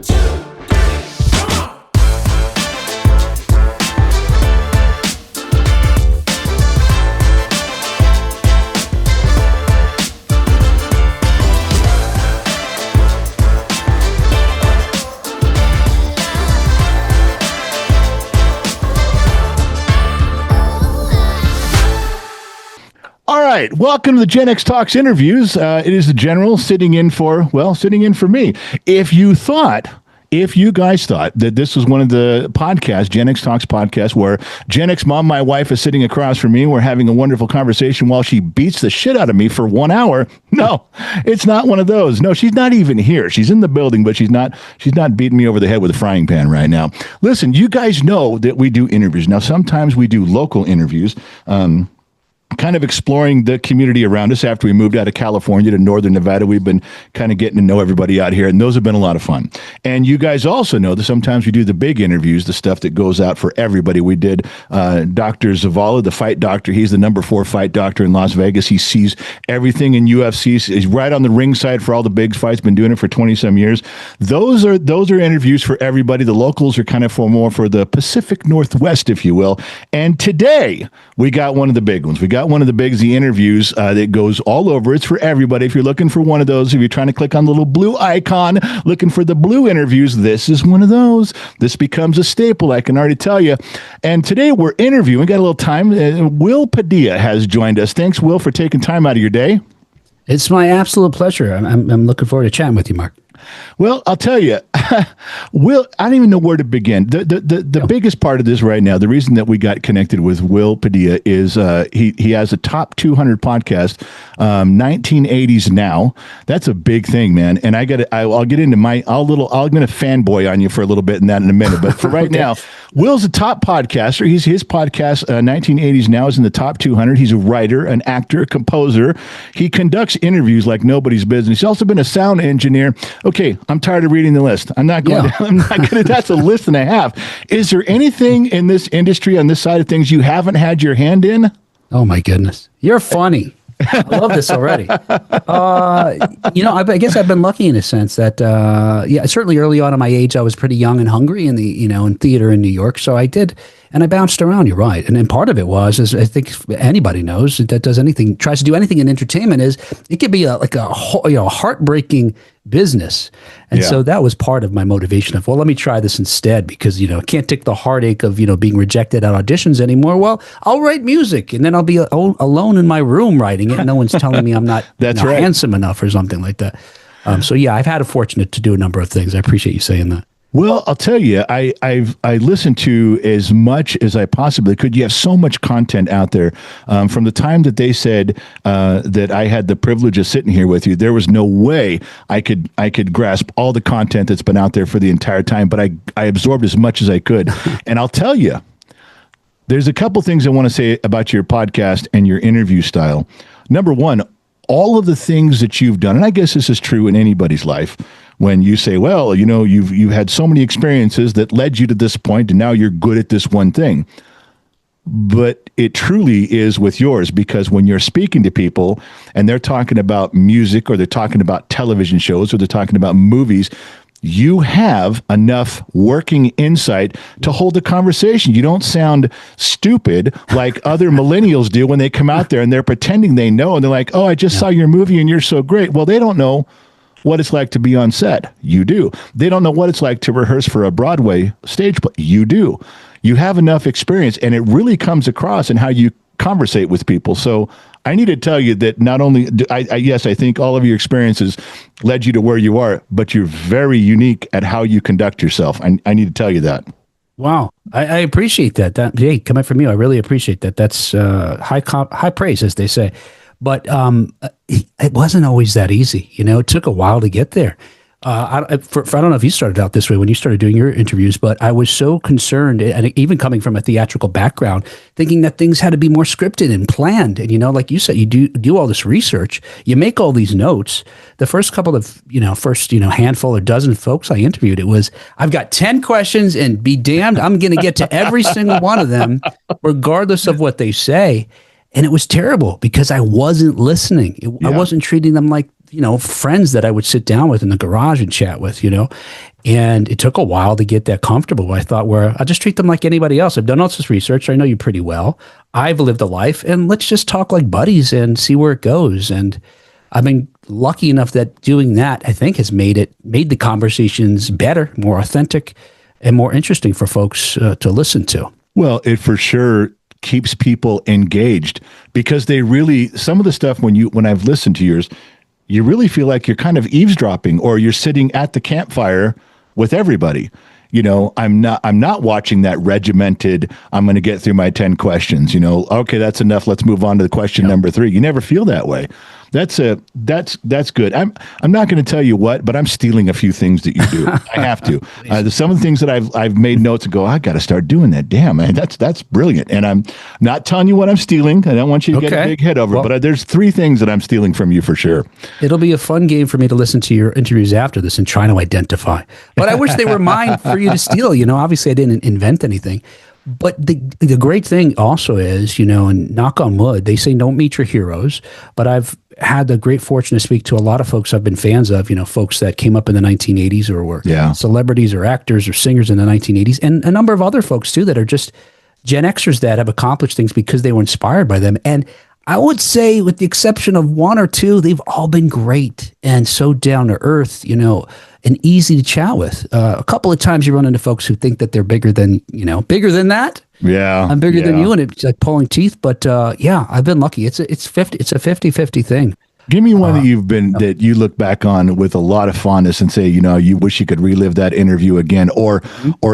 All right, welcome to the Gen X Talks interviews. It is the General sitting in for me. If you guys thought that this was one of the podcasts, Gen X Talks podcast, where Gen X mom, my wife, is sitting across from me, we're having a wonderful conversation while she beats the shit out of me for 1 hour. No, it's not one of those. No, she's not even here. She's in the building, but she's not beating me over the head with a frying pan right now. Listen, you guys know that we do interviews. Now, sometimes we do local interviews, kind of exploring the community around us. After we moved out of California to Northern Nevada, we've been kind of getting to know everybody out here, and those have been a lot of fun. And you guys also know that sometimes we do the big interviews, the stuff that goes out for everybody. We did Dr. Zavala, the fight doctor. He's the number 4 fight doctor in Las Vegas. He sees everything in UFC. He's right on the ringside for all the big fights, been doing it for 20-some years. Those are interviews for everybody. The locals are kind of more for the Pacific Northwest, if you will. And today, we got one of the big ones. We got one of the bigs, the interviews that goes all over. It's for everybody. If you're looking for one of those, if you're trying to click on the little blue icon, looking for the blue interviews, this is one of those. This becomes a staple, I can already tell you. And today we're interviewing, got a little time. Will Padillia has joined us. Thanks, Will, for taking time out of your day. It's my absolute pleasure. I'm looking forward to chatting with you, Mark. Well, I'll tell you, Will, I don't even know where to begin. The biggest part of this right now, the reason that we got connected with Will Padillia is he has a top 200 podcast, 1980s Now. That's a big thing, man. And I'll get into I'm going to fanboy on you for a little bit in a minute. But for right now, Will's a top podcaster. His podcast, 1980s Now, is in the top 200. He's a writer, an actor, a composer. He conducts interviews like nobody's business. He's also been a sound engineer. Okay, I'm tired of reading the list. I'm not going to, that's a list and a half. Is there anything in this industry, on this side of things, you haven't had your hand in? Oh my goodness. You're funny. I love this already. I guess I've been lucky in a sense that, certainly early on in my age, I was pretty young and hungry in theater in New York. So I did, and I bounced around. You're right. And then part of it was, as I think anybody knows that tries to do anything in entertainment, is it could be a heartbreaking business. And so that was part of my motivation of, let me try this instead, because, I can't take the heartache of, being rejected at auditions anymore. Well, I'll write music, and then I'll be alone in my room writing it. And no one's telling me I'm not handsome enough or something like that. I've had a fortunate to do a number of things. I appreciate you saying that. Well, I'll tell you, I listened to as much as I possibly could. You have so much content out there. From the time that they said that I had the privilege of sitting here with you, there was no way I could grasp all the content that's been out there for the entire time. But I absorbed as much as I could. And I'll tell you, there's a couple things I want to say about your podcast and your interview style. Number one, all of the things that you've done, and I guess this is true in anybody's life, when you say, well, you've had so many experiences that led you to this point, and now you're good at this one thing. But it truly is with yours, because when you're speaking to people and they're talking about music, or they're talking about television shows, or they're talking about movies, you have enough working insight to hold a conversation. You don't sound stupid like other millennials do when they come out there and they're pretending they know, and they're like, oh, I just saw your movie and you're so great. Well, they don't know what it's like to be on set. You do. They don't know what it's like to rehearse for a Broadway stage play. You do. You have enough experience, and it really comes across in how you conversate with people. So I need to tell you that not only, I think all of your experiences led you to where you are, but you're very unique at how you conduct yourself. I need to tell you that. Wow. I appreciate that. Hey, coming from you, I really appreciate that. That's high praise, as they say. But it wasn't always that easy. It took a while to get there. I don't know if you started out this way when you started doing your interviews, but I was so concerned, and even coming from a theatrical background, thinking that things had to be more scripted and planned. And, like you said, you do all this research, you make all these notes. The first couple of, handful or dozen folks I interviewed, it was, I've got 10 questions, and be damned, I'm going to get to every single one of them, regardless of what they say. And it was terrible because I wasn't listening. I wasn't treating them like, friends that I would sit down with in the garage and chat with, And it took a while to get that comfortable. I thought, where I'll just treat them like anybody else. I've done all this research. I know you pretty well. I've lived a life, and let's just talk like buddies and see where it goes. And I've been lucky enough that doing that, I think, has made the conversations better, more authentic, and more interesting for folks to listen to. Well, it for sure keeps people engaged, because they really, some of the stuff when I've listened to yours, you really feel like you're kind of eavesdropping, or you're sitting at the campfire with everybody. You know, I'm not watching that regimented, I'm going to get through my 10 questions, you know, okay, that's enough. Let's move on to the question number 3. You never feel that way. That's good. I'm not going to tell you what, but I'm stealing a few things that you do. I have to. There's some of the things that I've made notes and go, I got to start doing that. Damn, man, that's brilliant. And I'm not telling you what I'm stealing. I don't want you to get a big head over it, but there's 3 things that I'm stealing from you for sure. It'll be a fun game for me to listen to your interviews after this and try to identify. But I wish they were mine for you to steal. You know, obviously I didn't invent anything. But the great thing also is, you know, and knock on wood, they say don't meet your heroes. But I've had the great fortune to speak to a lot of folks I've been fans of, you know, folks that came up in the 1980s or were celebrities or actors or singers in the 1980s, and a number of other folks too that are just Gen Xers that have accomplished things because they were inspired by them. And I would say, with the exception of 1 or 2, they've all been great and so down to earth, you know, and easy to chat with. A couple of times you run into folks who think that they're bigger than that. Yeah. I'm bigger than you, and it's like pulling teeth. But I've been lucky. It's a 50-50 thing. Give me one that you look back on with a lot of fondness and say, you know, you wish you could relive that interview again, or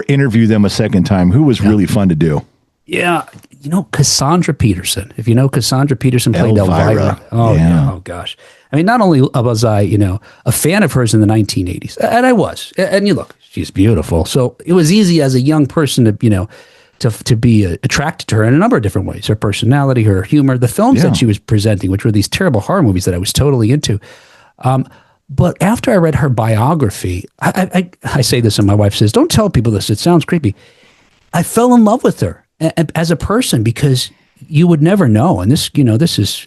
interview them a second time. Who was really fun to do? Yeah, you know, Cassandra Peterson. If you know, Cassandra Peterson played Elvira. Oh gosh. I mean, not only was I, you know, a fan of hers in the 1980s, and I was, and you look, she's beautiful. So it was easy as a young person to, you know, to be attracted to her in a number of different ways. Her personality, her humor, the films that she was presenting, which were these terrible horror movies that I was totally into. But after I read her biography, I say this, and my wife says, don't tell people this, it sounds creepy. I fell in love with her as a person, because you would never know. And this, you know, this is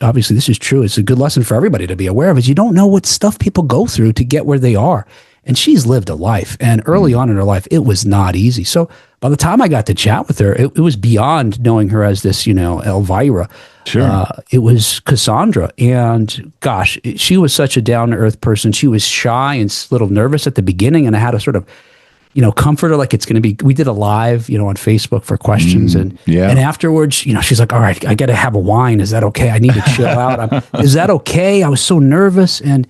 true. It's a good lesson for everybody to be aware of, is you don't know what stuff people go through to get where they are. And she's lived a life. And early on in her life, it was not easy. So by the time I got to chat with her, it was beyond knowing her as this, you know, Elvira. Sure. It was Cassandra. And gosh, she was such a down-to-earth person. She was shy and a little nervous at the beginning. And I had to sort of, you know, comfort her, like it's going to be, we did a live, you know, on Facebook for questions. And afterwards, you know, she's like, all right, I got to have a wine. Is that okay? I need to chill out. Is that okay? I was so nervous. And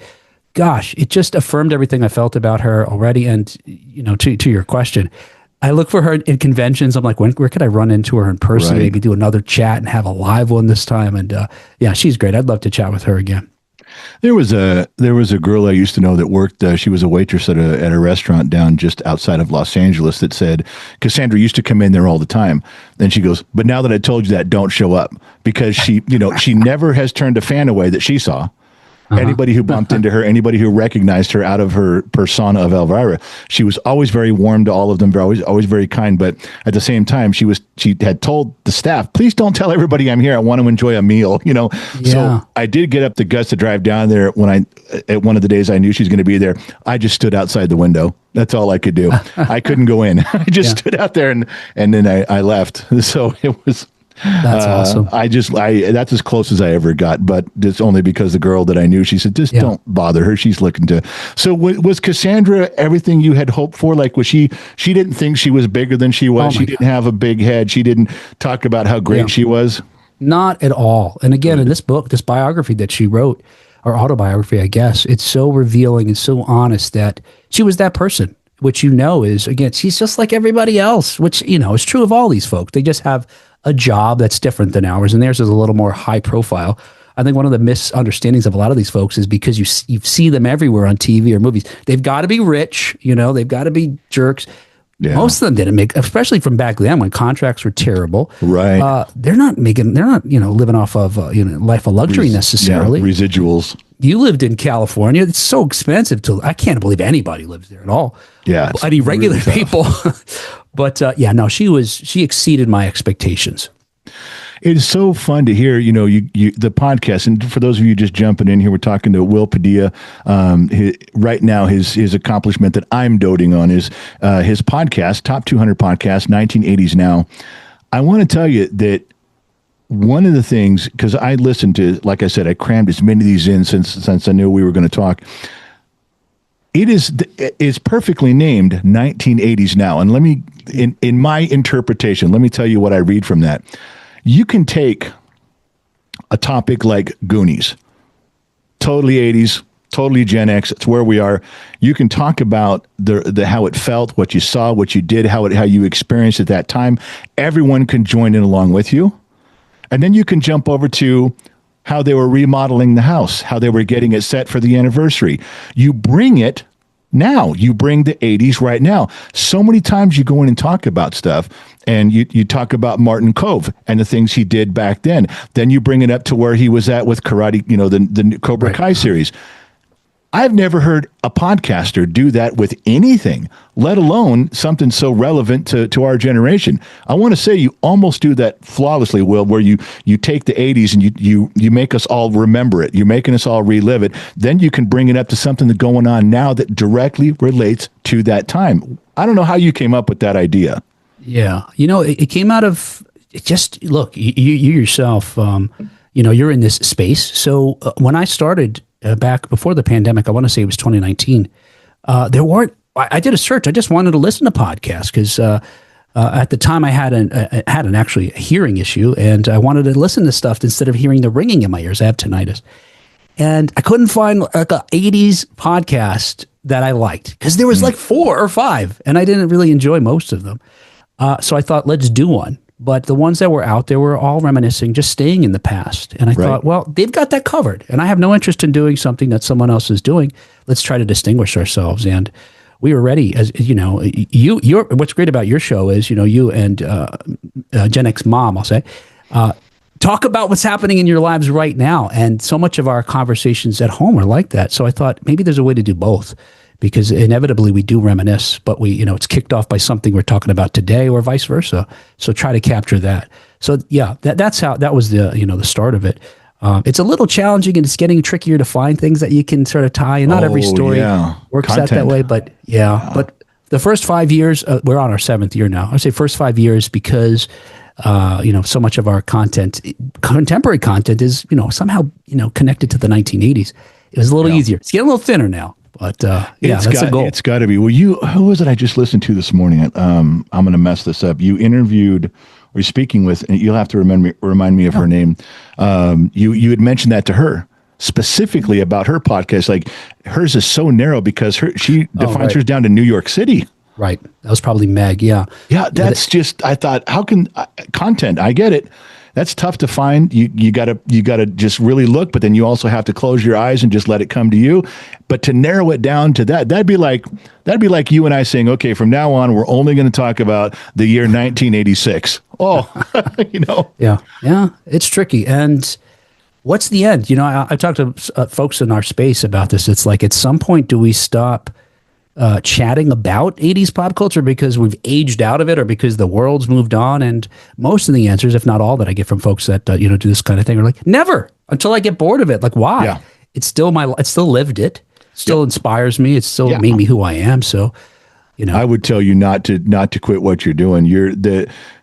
gosh, it just affirmed everything I felt about her already. And, you know, to your question, I look for her in conventions. I'm like, where could I run into her in person? Right. Maybe do another chat and have a live one this time. And she's great. I'd love to chat with her again. There was a girl I used to know that worked. She was a waitress at a restaurant down just outside of Los Angeles that said Cassandra used to come in there all the time. Then she goes, but now that I told you that, don't show up, because she never has turned a fan away that she saw. Anybody who bumped into her, anybody who recognized her out of her persona of Elvira, she was always very warm to all of them, always very kind. But at the same time, she had told the staff, please don't tell everybody I'm here. I want to enjoy a meal, you know? Yeah. So I did get up the guts to drive down there at one of the days I knew she's going to be there. I just stood outside the window. That's all I could do. I couldn't go in. I just stood out there and then I left. So it was... That's awesome. That's as close as I ever got, but it's only because the girl that I knew, she said, just don't bother her. She's looking to. So was Cassandra everything you had hoped for? Like, was she didn't think she was bigger than she was. She didn't have a big head. She didn't talk about how great she was. Not at all. And again, in this book, this biography that she wrote, or autobiography, I guess, it's so revealing and so honest that she was that person, which, you know, is, again, she's just like everybody else, which, you know, is true of all these folks. They just have a job that's different than ours, and theirs is a little more high profile. I think one of the misunderstandings of a lot of these folks is because you see them everywhere on TV or movies. They've got to be rich, you know, they've got to be jerks. Yeah. Most of them didn't make, especially from back then when contracts were terrible. Right. They're not, you know, living off of, life of luxury necessarily. Residuals. You lived in California. It's so expensive I can't believe anybody lives there at all. Yeah. Any regular people. But she exceeded my expectations. It's so fun to hear, the podcast. And for those of you just jumping in here, we're talking to Will Padillia. Right now, his accomplishment that I'm doting on is his podcast, Top 200 Podcast, 1980s Now. I want to tell you that one of the things, because I listened to, like I said, I crammed as many of these in since I knew we were going to talk. It's perfectly named 1980s Now. And let me, in my interpretation, let me tell you what I read from that. You can take a topic like Goonies, totally 80s, totally Gen X. It's where we are. You can talk about the how it felt, what you saw, what you did, how you experienced at that time. Everyone can join in along with you. And then you can jump over to how they were remodeling the house, how they were getting it set for the anniversary. You bring it now. You bring the 80s right now. So many times you go in and talk about stuff, and you talk about Martin Kove and the things he did back then. Then you bring it up to where he was at with karate, the Cobra Kai series. I've never heard a podcaster do that with anything, let alone something so relevant to our generation. I want to say you almost do that flawlessly, Will, where you take the 80s and you make us all remember it. You're making us all relive it. Then you can bring it up to something that's going on now that directly relates to that time. I don't know how you came up with that idea. Yeah. It came out of just, look, you yourself, you're in this space. So when I started back before the pandemic, I want to say it was 2019, I did a search. I just wanted to listen to podcasts because at the time I had an actually a hearing issue, and I wanted to listen to stuff instead of hearing the ringing in my ears. I have tinnitus. And I couldn't find like a 80s podcast that I liked because there was like 4 or 5, and I didn't really enjoy most of them. So I thought, let's do one. But the ones that were out there were all reminiscing, just staying in the past. And I thought, well, they've got that covered. And I have no interest in doing something that someone else is doing. Let's try to distinguish ourselves. And we were ready. As you're what's great about your show is, you and Gen X Mom, I'll say, talk about what's happening in your lives right now. And so much of our conversations at home are like that. So I thought maybe there's a way to do both. Because inevitably we do reminisce, but it's kicked off by something we're talking about today, or vice versa. So try to capture that. So yeah, that was the start of it. It's a little challenging, and it's getting trickier to find things that you can sort of tie. And not every story works out that way, but yeah. But the first 5 years, we're on our 7th year now. I say first 5 years because so much of our content, contemporary content, is somehow connected to the 1980s. It was a little easier. It's getting a little thinner now. But that's a goal. It's got to be. Well, who was it I just listened to this morning? I'm going to mess this up. You interviewed, or speaking with, and you'll have to remind me of her name. You had mentioned that to her specifically about her podcast. Like, hers is so narrow because she defines hers down to New York City. Right. That was probably Meg. Yeah. Yeah. That's just, I thought, how can content, I get it. That's tough to find. You gotta just really look, but then you also have to close your eyes and just let it come to you. But to narrow it down to that'd be like you and I saying, okay, from now on, we're only going to talk about the year 1986. Oh, Yeah. It's tricky. And what's the end? I talked to folks in our space about this. It's like, at some point, do we stop chatting about 80s pop culture because we've aged out of it, or because the world's moved on? And most of the answers, if not all, that I get from folks that do this kind of thing are like, never, until I get bored of it. Like, why? Yeah. It's still it still lived it. Still inspires me. It still made me who I am. So, I would tell you not to quit what you're doing.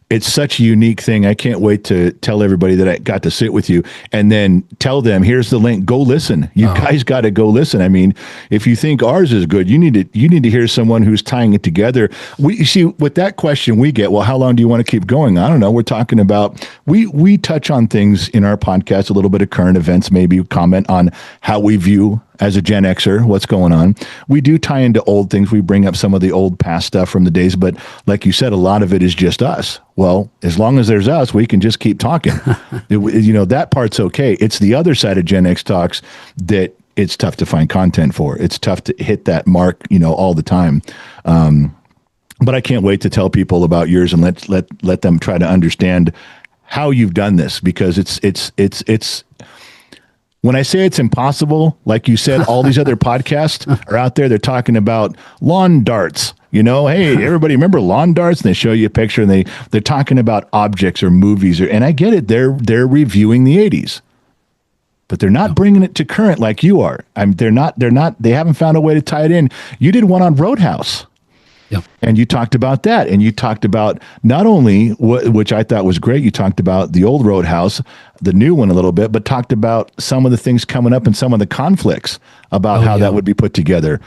It's such a unique thing. I can't wait to tell everybody that I got to sit with you, and then tell them, here's the link. Go listen. You guys got to go listen. I mean, if you think ours is good, you need to hear someone who's tying it together. You see, with that question we get, well, how long do you want to keep going? I don't know. We're talking about, we touch on things in our podcast, a little bit of current events, maybe comment on how we view as a Gen Xer, what's going on. We do tie into old things. We bring up some of the old past stuff from the days, but like you said, a lot of it is just us. Well, as long as there's us, we can just keep talking. That part's okay. It's the other side of Gen X Talks that it's tough to find content for. It's tough to hit that mark, all the time. But I can't wait to tell people about yours and let them try to understand how you've done this, because it's when I say it's impossible, like you said, all these other podcasts are out there. They're talking about lawn darts, Hey, everybody remember lawn darts? And they show you a picture and they're talking about objects or movies. And I get it. They're reviewing the 80s. But they're not bringing it to current like you are. They haven't found a way to tie it in. You did one on Roadhouse. Yeah. And you talked about that. And you talked about not only, which I thought was great, you talked about the old Roadhouse, the new one a little bit, but talked about some of the things coming up and some of the conflicts about how that would be put together.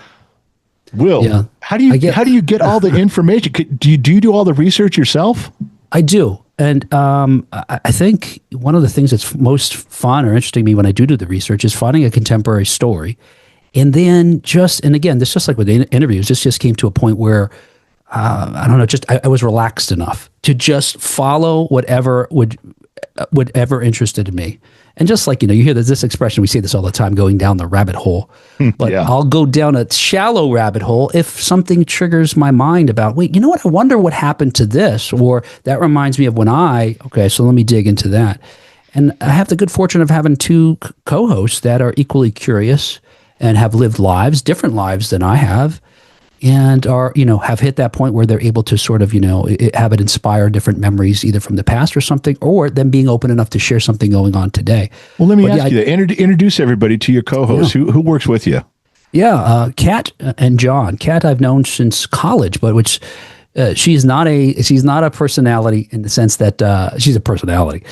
Will, how do you get all the information? Do you do all the research yourself? I do. And I think one of the things that's most fun or interesting to me when I do the research is finding a contemporary story. And then and again, this just like with the interviews, this just came to a point where, I don't know, I was relaxed enough to just follow whatever interested me. And just like, you hear this expression, we say this all the time, going down the rabbit hole. But I'll go down a shallow rabbit hole if something triggers my mind about, wait, you know what? I wonder what happened to this, or that reminds me of so let me dig into that. And I have the good fortune of having two co-hosts that are equally curious and have lived different lives than I have, and are, have hit that point where they're able to sort of, have it inspire different memories, either from the past or something, or them being open enough to share something going on today. Well, let me ask you that. Introduce everybody to your co-host. Yeah. Who works with you? Yeah, Kat and John. Kat I've known since college, but she's not a personality in the sense that she's a personality.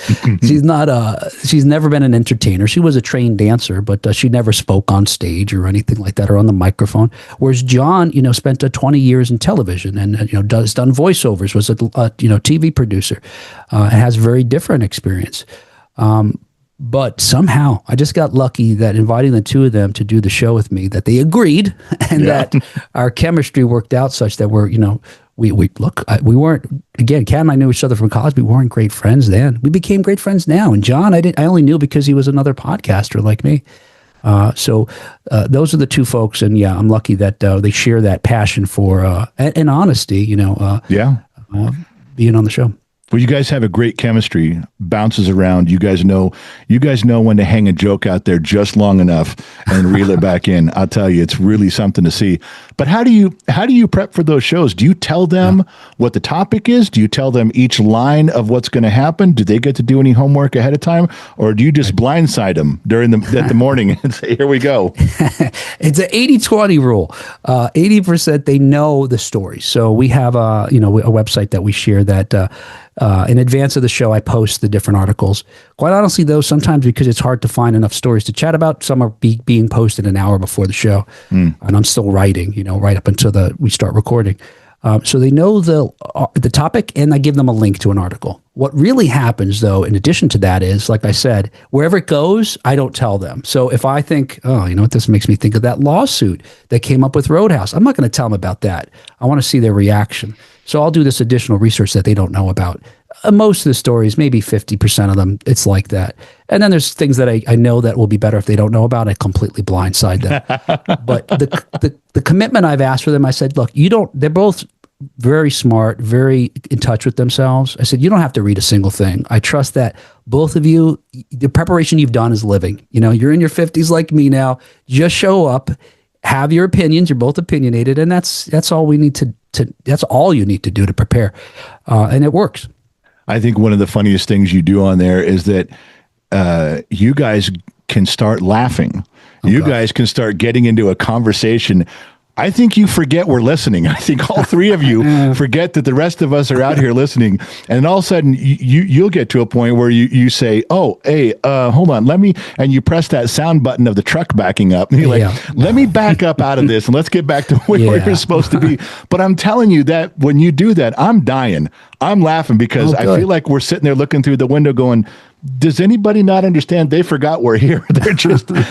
She's never been an entertainer. She was a trained dancer, but she never spoke on stage or anything like that or on the microphone. Whereas John, spent 20 years in television and done voiceovers, was a TV producer, and has very different experience. But somehow I just got lucky that inviting the two of them to do the show with me, that they agreed and that our chemistry worked out such that we weren't, again, Kat and I knew each other from college. We weren't great friends then. We became great friends now. And John, I only knew because he was another podcaster like me. So those are the two folks. And I'm lucky that they share that passion for, and honesty, being on the show. Well, you guys have a great chemistry, bounces around. You guys know when to hang a joke out there just long enough and reel it back in. I'll tell you, it's really something to see. But how do you prep for those shows? Do you tell them what the topic is? Do you tell them each line of what's going to happen? Do they get to do any homework ahead of time, or do you just blindside them during the morning and say, "Here we go"? It's an 80-20 rule. 80% they know the story. So we have a website that we share that. In advance of the show, I post the different articles. Quite honestly, though, sometimes because it's hard to find enough stories to chat about, some are being posted an hour before the show, and I'm still writing, right up until we start recording. So they know the topic, and I give them a link to an article. What really happens, though, in addition to that is, like I said, wherever it goes, I don't tell them. So if I think, this makes me think of that lawsuit that came up with Roadhouse, I'm not going to tell them about that. I want to see their reaction. So I'll do this additional research that they don't know about. Most of the stories, maybe 50% of them, it's like that. And then there's things that I know that will be better if they don't know about. I completely blindside them. But the commitment I've asked for them, I said, look, they're both very smart, very in touch with themselves. I said, you don't have to read a single thing. I trust that both of you, the preparation you've done is living. You're in your 50s like me now. Just show up, have your opinions. You're both opinionated, and that's all we need to that's all you need to do to prepare, and it works. I think one of the funniest things you do on there is that you guys can start laughing. You guys can start getting into a conversation. I think you forget we're listening. I think all three of you forget that the rest of us are out here listening. And all of a sudden, you'll get to a point where you say, "Oh, hey, hold on, let me," and you press that sound button of the truck backing up. And you're like, "Let me back up out of this and let's get back to where you're supposed to be." But I'm telling you that when you do that, I'm dying. I'm laughing because I feel like we're sitting there looking through the window going, does anybody not understand? They forgot we're here.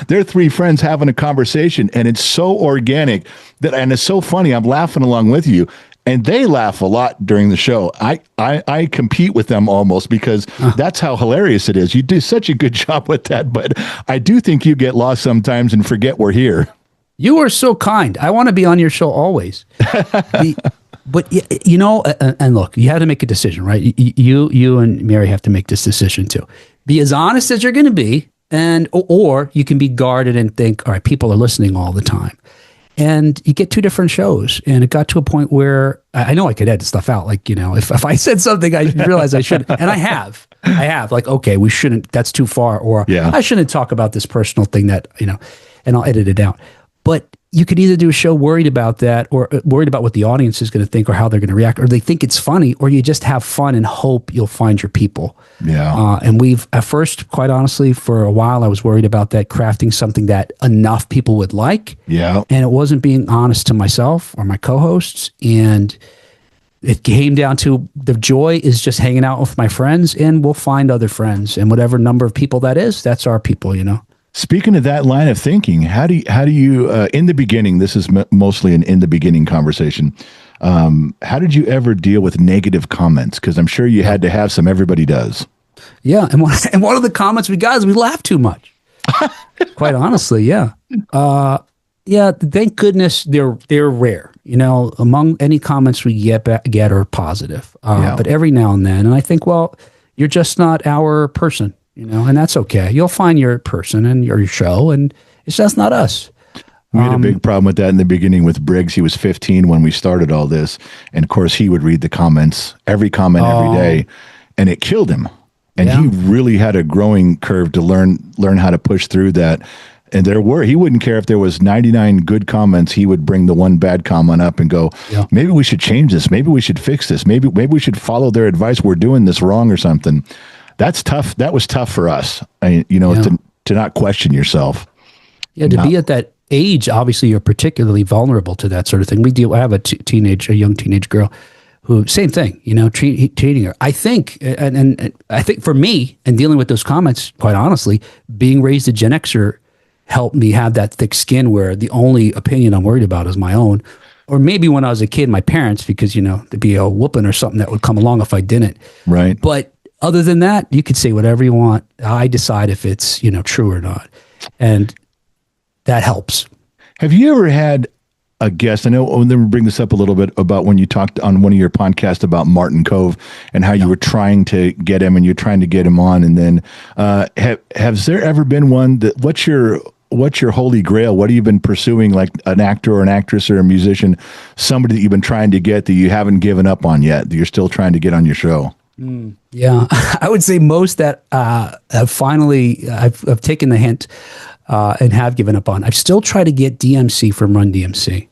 They're three friends having a conversation, and it's so organic and it's so funny. I'm laughing along with you, and they laugh a lot during the show. I compete with them almost because that's how hilarious it is. You do such a good job with that, but I do think you get lost sometimes and forget we're here. You are so kind. I want to be on your show always. But and look, you have to make a decision, right? You and Mary have to make this decision too. Be as honest as you're going to be, or you can be guarded and think, all right, people are listening all the time. and you get two different shows. And it got to a point where I know I could edit stuff out. Like, if I said something, I realized I shouldn't. And I have like, okay, we shouldn't, that's too far. Or I shouldn't talk about this personal thing that, and I'll edit it out. But you could either do a show worried about that, or worried about what the audience is going to think or how they're going to react, or they think it's funny, or you just have fun and hope you'll find your people. Yeah. And we've, at first, quite honestly, for a while, I was worried about that, crafting something that enough people would like. Yeah. And it wasn't being honest to myself or my co-hosts. And it came down to the joy is just hanging out with my friends, and we'll find other friends. And whatever number of people that is, that's our people, Speaking of that line of thinking, how do you in the beginning, this is mostly an in the beginning conversation. How did you ever deal with negative comments? Because I'm sure you had to have some. Everybody does. Yeah. And one of the comments we got is we laugh too much. Quite honestly. Yeah. Yeah. Thank goodness they're rare, among any comments we get are positive. But every now and then, and I think, well, you're just not our person. And that's okay. You'll find your person and your show, and it's just not us. We had a big problem with that in the beginning with Briggs. He was 15 when we started all this. And of course, he would read the comments, every comment every day, and it killed him. And he really had a growing curve to learn how to push through that. And he wouldn't care if there was 99 good comments. He would bring the one bad comment up and go, maybe we should change this. Maybe we should fix this. Maybe we should follow their advice. We're doing this wrong or something. That's tough. That was tough for us, to not question yourself. Yeah, to be at that age, obviously you're particularly vulnerable to that sort of thing. I have a young teenage girl who, same thing, treating her. I think, and I think for me, and dealing with those comments, quite honestly, being raised a Gen Xer helped me have that thick skin where the only opinion I'm worried about is my own. Or maybe when I was a kid, my parents, because, there'd be a whooping or something that would come along if I didn't. Right. But other than that, you could say whatever you want. I decide if it's, true or not. And that helps. Have you ever had a guest? I know, let me bring this up a little bit about when you talked on one of your podcasts about Martin Cove and how you were trying to get him and you're trying to get him on. And then has there ever been one that, what's your holy grail? What have you been pursuing, like an actor or an actress or a musician, somebody that you've been trying to get that you haven't given up on yet, that you're still trying to get on your show? Yeah, I would say most that have finally, I've taken the hint and have given up on. I've still tried to get DMC from Run DMC.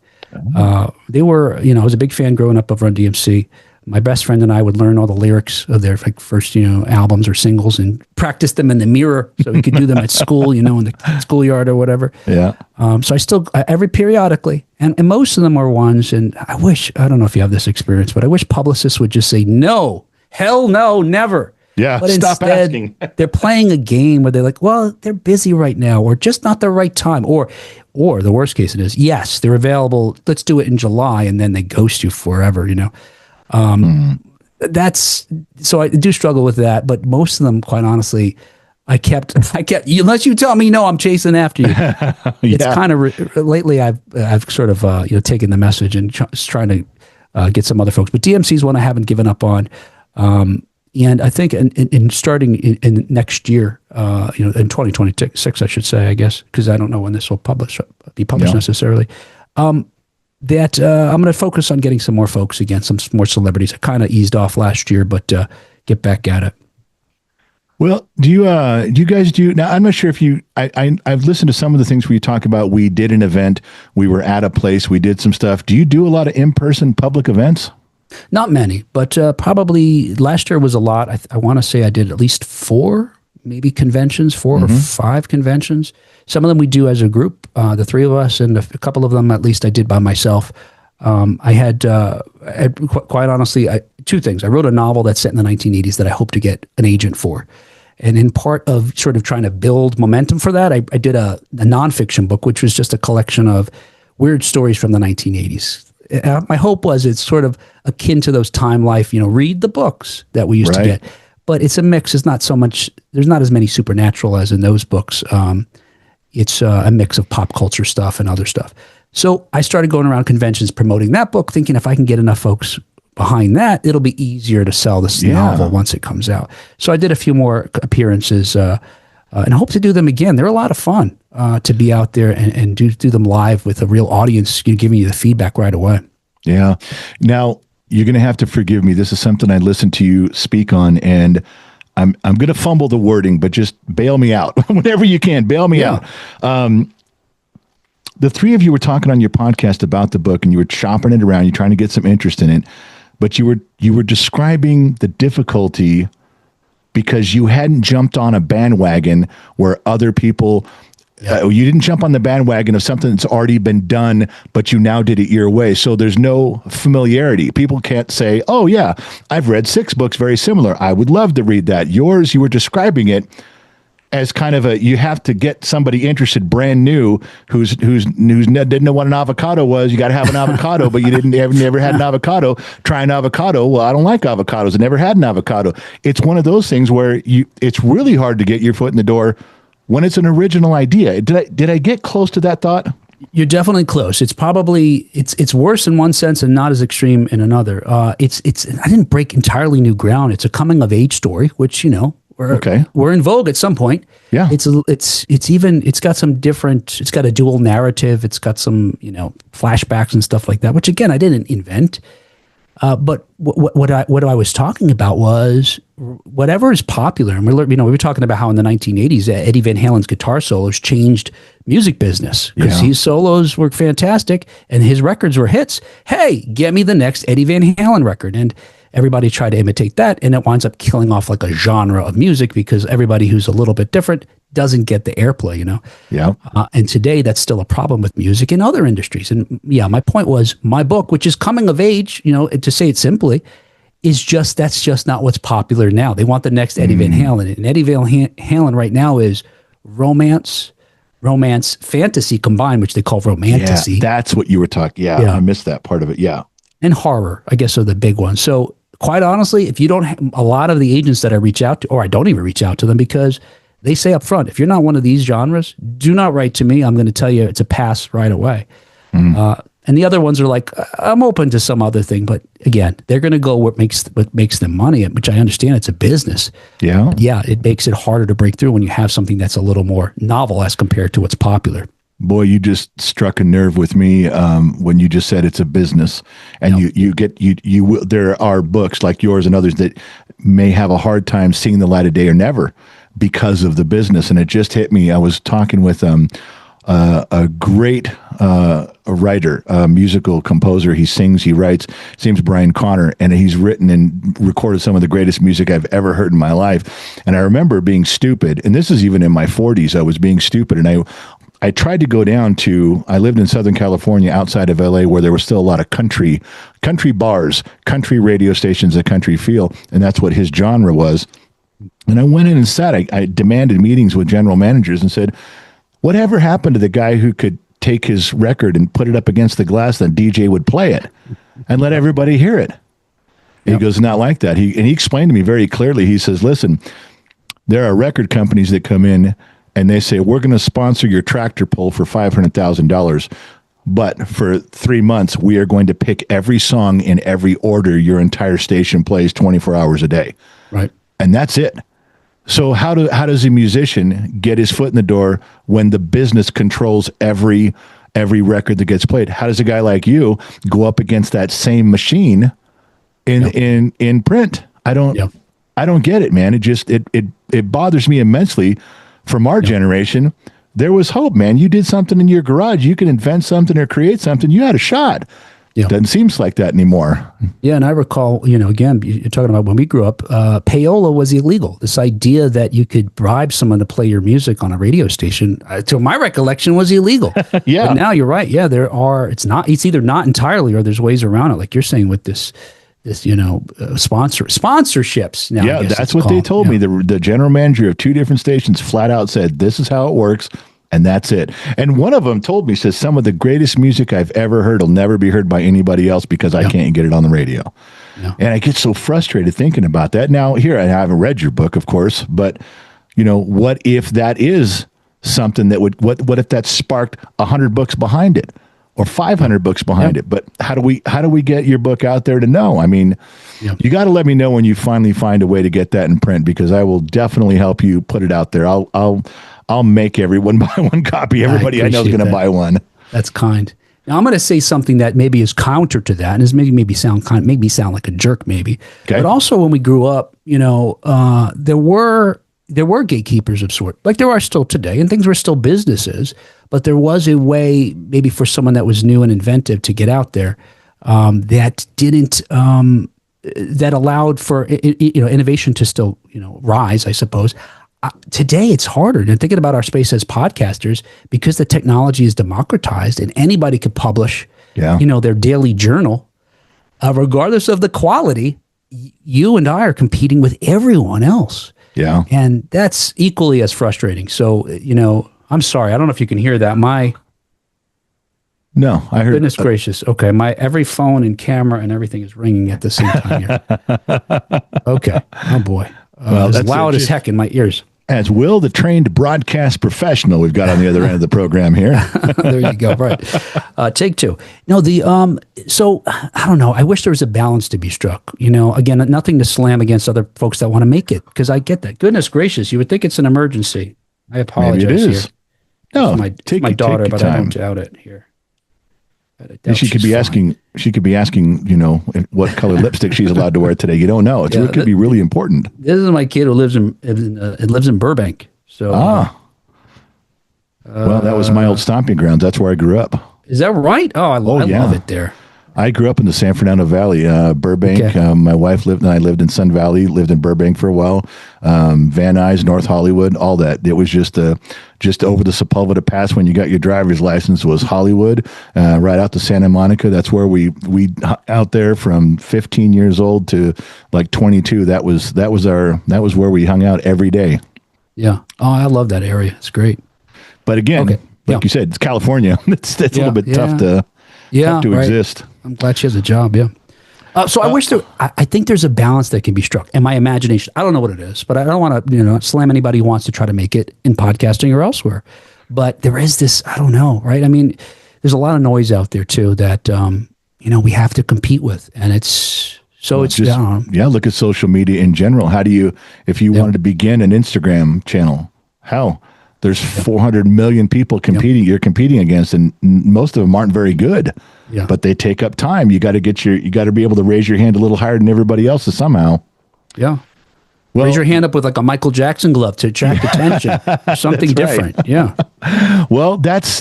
They were, I was a big fan growing up of Run DMC. My best friend and I would learn all the lyrics of their first, albums or singles and practice them in the mirror so we could do them at school, in the schoolyard or whatever. Yeah. So I still, periodically, and most of them are ones, and I don't know if you have this experience, but I wish publicists would just say, no, hell no, never. Yeah, but stop instead, asking. They're playing a game where they're like, well, they're busy right now, or just not the right time, or the worst case it is, yes, they're available. Let's do it in July, and then they ghost you forever. That's so I do struggle with that. But most of them, quite honestly, I kept. Unless you tell me no, I'm chasing after you. It's kind of lately. I've sort of taken the message and trying to get some other folks. But DMC is one I haven't given up on. And I think in starting in next year, in 2026, I should say, I guess, because I don't know when this will be published necessarily, that I'm going to focus on getting some more folks again, some more celebrities. I kind of eased off last year, but get back at it. Well, do you guys do now? I'm not sure if I've listened to some of the things where you talk about. We did an event, we were at a place, we did some stuff. Do you do a lot of in-person public events? Not many, but probably last year was a lot. I want to say I did at least 4, maybe conventions, 4 or 5 conventions. Some of them we do as a group, the 3 of us, and a couple of them at least I did by myself. I had quite honestly, 2 things. I wrote a novel that's set in the 1980s that I hope to get an agent for. And in part of sort of trying to build momentum for that, I did a nonfiction book, which was just a collection of weird stories from the 1980s. My hope was it's sort of akin to those Time Life, read the books that we used to get. But it's a mix. It's not so much, there's not as many supernatural as in those books. It's a mix of pop culture stuff and other stuff. So I started going around conventions promoting that book, thinking if I can get enough folks behind that, it'll be easier to sell this novel once it comes out. So I did a few more appearances and hope to do them again. They're a lot of fun. to be out there and do them live with a real audience, giving you the feedback right away. Yeah. Now, you're going to have to forgive me. This is something I listened to you speak on, and I'm going to fumble the wording, but just bail me out whenever you can. Bail me out. The three of you were talking on your podcast about the book, and you were chopping it around. You're trying to get some interest in it, but you were describing the difficulty because you hadn't jumped on a bandwagon where other people. You didn't jump on the bandwagon of something that's already been done, but you now did it your way. So there's no familiarity. People can't say, "Oh yeah, I've read 6 books very similar. I would love to read that." Yours, you were describing it as kind of you have to get somebody interested, brand new, who didn't know what an avocado was. You got to have an avocado, but you never had an avocado. Try an avocado. Well, I don't like avocados. I never had an avocado. It's one of those things where it's really hard to get your foot in the door when it's an original idea. Did I get close to that thought? You're definitely close. It's probably it's worse in one sense and not as extreme in another. I didn't break entirely new ground. It's a coming of age story, which we're in vogue at some point. Yeah. It's got some different. It's got a dual narrative. It's got some flashbacks and stuff like that, which again I didn't invent. But what I was talking about was whatever is popular, and we were talking about how in the 1980s Eddie Van Halen's guitar solos changed music business because his solos were fantastic and his records were hits. Hey, get me the next Eddie Van Halen record, and everybody tried to imitate that, and it winds up killing off like a genre of music because everybody who's a little bit different doesn't get the airplay, Yeah. And today that's still a problem with music in other industries. And my point was my book, which is coming of age, to say it simply, that's just not what's popular now. They want the next Eddie Van Halen. And Eddie Van Halen right now is romance, fantasy combined, which they call romantasy. Yeah, that's what you were talking. Yeah, I missed that part of it. Yeah. And horror, I guess, are the big ones. So quite honestly, if you don't have a lot of the agents that I reach out to, or I don't even reach out to them because they say up front, if you're not one of these genres, do not write to me. I'm going to tell you it's a pass right away. And the other ones are like, I'm open to some other thing. But again, they're going to go what makes them money, which I understand it's a business. Yeah. Yeah, it makes it harder to break through when you have something that's a little more novel as compared to what's popular. Boy, you just struck a nerve with me when you just said it's a business, and there are books like yours and others that may have a hard time seeing the light of day or never because of the business. And it just hit me. I was talking with a great writer, a musical composer. He sings, he writes. His name's Brian Connor, and he's written and recorded some of the greatest music I've ever heard in my life. And I remember being stupid, and this is even in my 40s. I was being stupid, and I tried to go down to, I lived in Southern California outside of LA where there was still a lot of country bars, country radio stations, a country feel. And that's what his genre was. And I went in and sat, I demanded meetings with general managers and said, whatever happened to the guy who could take his record and put it up against the glass, then DJ would play it and let everybody hear it. He goes, not like that. He explained to me very clearly. He says, listen, there are record companies that come in and they say, we're going to sponsor your tractor pull for $500,000. But for 3 months, we are going to pick every song in every order your entire station plays 24 hours a day. Right. And that's it. So how does a musician get his foot in the door when the business controls every record that gets played? How does a guy like you go up against that same machine in print? I don't get it, man. It bothers me immensely. From our generation, there was hope, man. You did something in your garage. You could invent something or create something. You had a shot. Yeah. Doesn't seem like that anymore. Yeah, and I recall, again, you're talking about when we grew up, payola was illegal. This idea that you could bribe someone to play your music on a radio station, to my recollection, was illegal. Yeah. But now you're right. Yeah, it's either not entirely or there's ways around it, like you're saying with this sponsorships. Now, yeah, that's what they told me. The general manager of 2 different stations flat out said, this is how it works. And that's it. And one of them told me, says, some of the greatest music I've ever heard will never be heard by anybody else because I can't get it on the radio. Yeah. And I get so frustrated thinking about that. Now, here, I haven't read your book, of course, but, what if that is something that what if that sparked 100 books behind it or 500 books behind it? But how do we get your book out there to know? I mean, you got to let me know when you finally find a way to get that in print, because I will definitely help you put it out there. I'll make everyone buy one copy. Everybody I know is going to buy one. That's kind. Now I'm going to say something that maybe is counter to that, and is make me sound like a jerk, maybe. Okay. But also, when we grew up, there were gatekeepers of sort, like there are still today, and things were still businesses. But there was a way, maybe for someone that was new and inventive, to get out there that didn't. That allowed for innovation to still rise, I suppose. Today it's harder. And thinking about our space as podcasters, because the technology is democratized and anybody could publish, their daily journal, regardless of the quality. You and I are competing with everyone else. Yeah, and that's equally as frustrating. So I'm sorry. I don't know if you can hear that. No, I heard. Goodness gracious. Okay. My every phone and camera and everything is ringing at the same time here. Okay. Oh boy. Well, that's loud as heck in my ears. As Will, the trained broadcast professional we've got on the other end of the program here. There you go. Right. Take two. No, so I don't know. I wish there was a balance to be struck. Again, nothing to slam against other folks that want to make it, because I get that. Goodness gracious. You would think it's an emergency. I apologize. Maybe it is. Here. No, it's my daughter, but I don't doubt it here. And she could be asking. She could be asking. What color lipstick she's allowed to wear today. You don't know. It could be really important. This is my kid who lives in Burbank. So. Well, that was my old stomping grounds. That's where I grew up. Is that right? Oh, I love it there. I grew up in the San Fernando Valley, Burbank. Okay. My wife lived, and I lived in Sun Valley, lived in Burbank for a while. Van Nuys, North Hollywood, all that. It was just over the Sepulveda Pass when you got your driver's license was Hollywood, right out to Santa Monica. That's where we out there from 15 years old to like 22. That was where we hung out every day. Yeah. Oh, I love that area. It's great. But again, like you said, it's California. It's a little bit tough to exist. I'm glad she has a job. Yeah. So I wish I think there's a balance that can be struck. And my imagination, I don't know what it is, but I don't want to, slam anybody who wants to try to make it in podcasting or elsewhere. But there is this, I don't know, right? I mean, there's a lot of noise out there too that, we have to compete with. And look at social media in general. How do you, if you wanted to begin an Instagram channel, how? There's 400 million people competing. You're competing against, and most of them aren't very good. Yeah. But they take up time. You got to be able to raise your hand a little higher than everybody else's somehow. Yeah. Well, raise your hand up with like a Michael Jackson glove to attract attention. Something different. Right. Yeah. Well,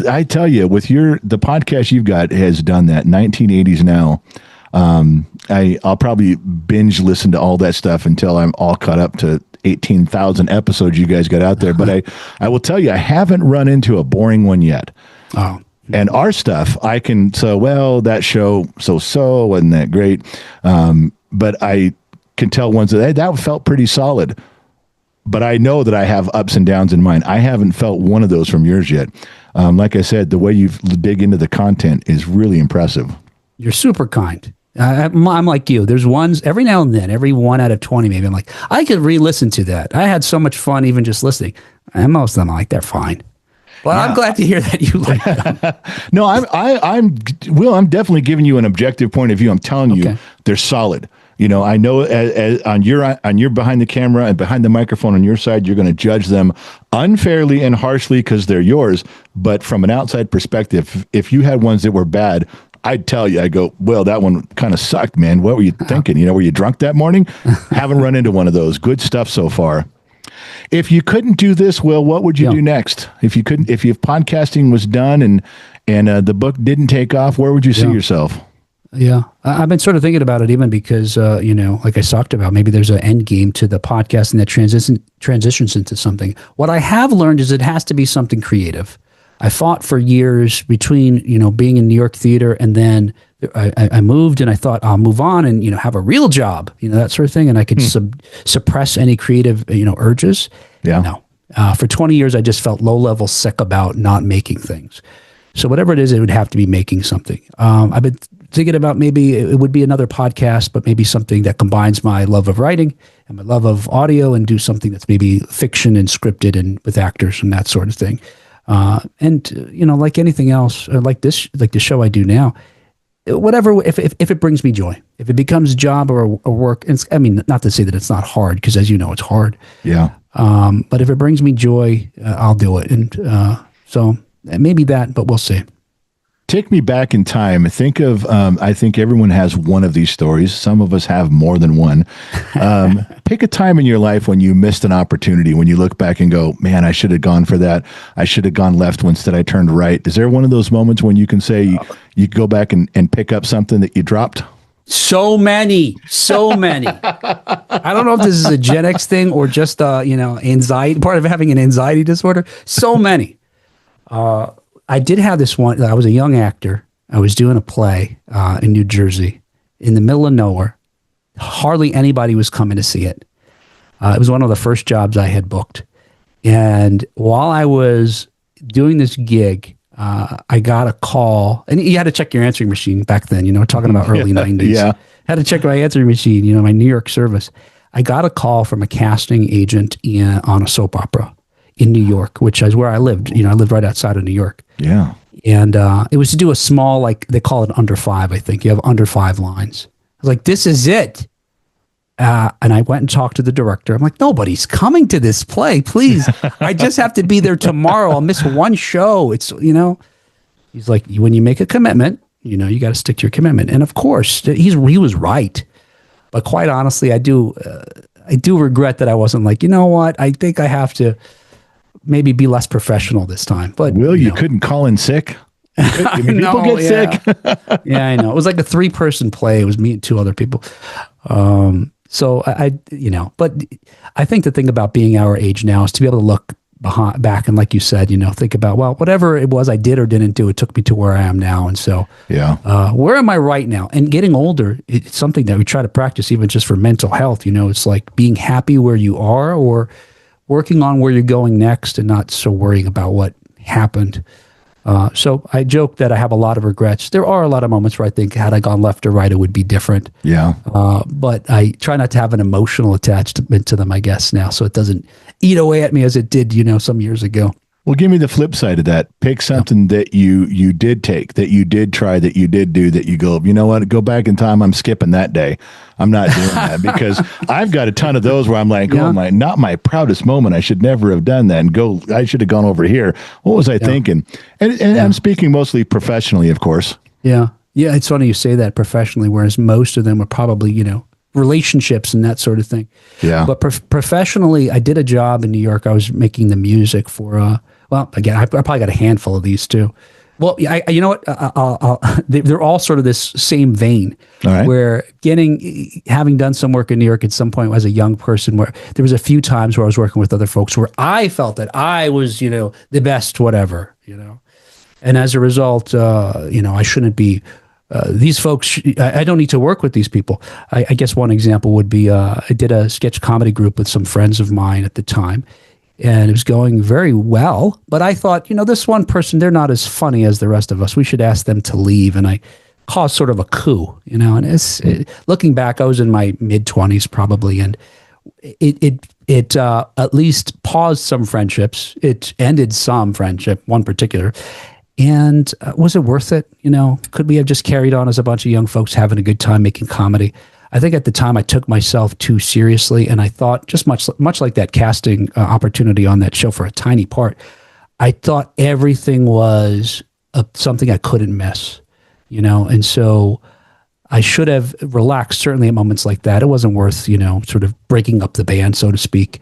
I tell you, with the podcast you've got has done that. 1980s Now. I'll probably binge listen to all that stuff until I'm all caught up to 18,000 episodes you guys got out there. But I will tell you, I haven't run into a boring one yet. Oh. And our stuff, that show, wasn't that great. But I can tell ones that felt pretty solid. But I know that I have ups and downs in mine. I haven't felt one of those from yours yet. Like I said, the way you dig into the content is really impressive. You're super kind. I'm like you. There's ones every now and then, every 1 out of 20, maybe. I'm like, I could re-listen to that. I had so much fun even just listening. And most of them, I'm like, they're fine. Well, I'm glad to hear that you like them. No, I'm definitely giving you an objective point of view. I'm telling you, they're solid. I know on your behind the camera and behind the microphone on your side, you're going to judge them unfairly and harshly because they're yours. But from an outside perspective, if you had ones that were bad, I'd tell you, I go, well, that one kind of sucked, man. What were you thinking? Were you drunk that morning? Haven't run into one of those. Good stuff so far. If you couldn't do this, Will, what would you do next? If podcasting was done and the book didn't take off, where would you see yourself? Yeah, I've been sort of thinking about it even because, like I talked about, maybe there's an end game to the podcast and that transitions into something. What I have learned is it has to be something creative. I fought for years between, being in New York theater and then I moved and I thought I'll move on and, have a real job, that sort of thing. And I could suppress any creative, urges. Yeah. No. For 20 years, I just felt low level sick about not making things. So whatever it is, it would have to be making something. I've been thinking about maybe it would be another podcast, but maybe something that combines my love of writing and my love of audio and do something that's maybe fiction and scripted and with actors and that sort of thing. Like anything else, like the show I do now, whatever, if it brings me joy, if it becomes a job or a work, not to say that it's not hard, because as you know, it's hard. Yeah. But if it brings me joy, I'll do it. And so maybe that, but we'll see. Take me back in time. Think of, I think everyone has one of these stories. Some of us have more than one. Pick a time in your life when you missed an opportunity, when you look back and go, man, I should have gone for that. I should have gone left instead I turned right. Is there one of those moments when you can say you go back and pick up something that you dropped? So many. I don't know if this is a Gen X thing or just, anxiety, part of having an anxiety disorder. So many. I did have this one. I was a young actor. I was doing a play in New Jersey in the middle of nowhere. Hardly anybody was coming to see it. It was one of the first jobs I had booked. And while I was doing this gig, I got a call. And you had to check your answering machine back then, talking about early 90s. Yeah. Had to check my answering machine, my New York service. I got a call from a casting agent on a soap opera in New York, which is where I lived. I lived right outside of New York. Yeah. And it was to do a small, like they call it under 5, I think. You have under 5 lines. I was like, this is it. And I went and talked to the director. I'm like, nobody's coming to this play, please. I just have to be there tomorrow. I'll miss one show. It's, he's like, when you make a commitment, you got to stick to your commitment. And of course, he was right. But quite honestly, I do regret that I wasn't like, you know what? I think I have to maybe be less professional this time. But Will, you couldn't call in sick? People get sick. Yeah, I know. It was like a 3-person play. It was me and 2 other people. So but I think the thing about being our age now is to be able to look back and, like you said, think about, well, whatever it was I did or didn't do, it took me to where I am now. And so, where am I right now? And getting older, it's something that we try to practice even just for mental health. It's like being happy where you are or working on where you're going next and not so worrying about what happened. So I joke that I have a lot of regrets. There are a lot of moments where I think had I gone left or right, it would be different. Yeah. But I try not to have an emotional attachment to them, I guess, now. So it doesn't eat away at me as it did, some years ago. Well, give me the flip side of that. Pick something that you did take, that you did try, that you did do, that you go, you know what, go back in time. I'm skipping that day. I'm not doing that because I've got a ton of those where I'm like, not my proudest moment. I should never have done that I should have gone over here. What was I thinking? And I'm speaking mostly professionally, of course. Yeah. Yeah. It's funny you say that professionally, whereas most of them were probably, relationships and that sort of thing. Yeah. But professionally, I did a job in New York. I was making the music for, again, I probably got a handful of these too. Well, you know what? They're all sort of this same vein, where having done some work in New York at some point as a young person, where there was a few times where I was working with other folks where I felt that I was, the best, whatever, and as a result, I shouldn't be. These folks, I don't need to work with these people. I guess one example would be I did a sketch comedy group with some friends of mine at the time, and it was going very well. But I thought, this one person, they're not as funny as the rest of us. We should ask them to leave. And I caused sort of a coup, and looking back, I was in my mid-20s probably, and it at least paused some friendships. It ended some friendship, one particular. And was it worth it? Could we have just carried on as a bunch of young folks having a good time making comedy? I think at the time I took myself too seriously, and I thought, just much like that casting opportunity on that show for a tiny part, I thought everything was something I couldn't miss, and so I should have relaxed, certainly at moments like that. It wasn't worth, sort of breaking up the band, so to speak,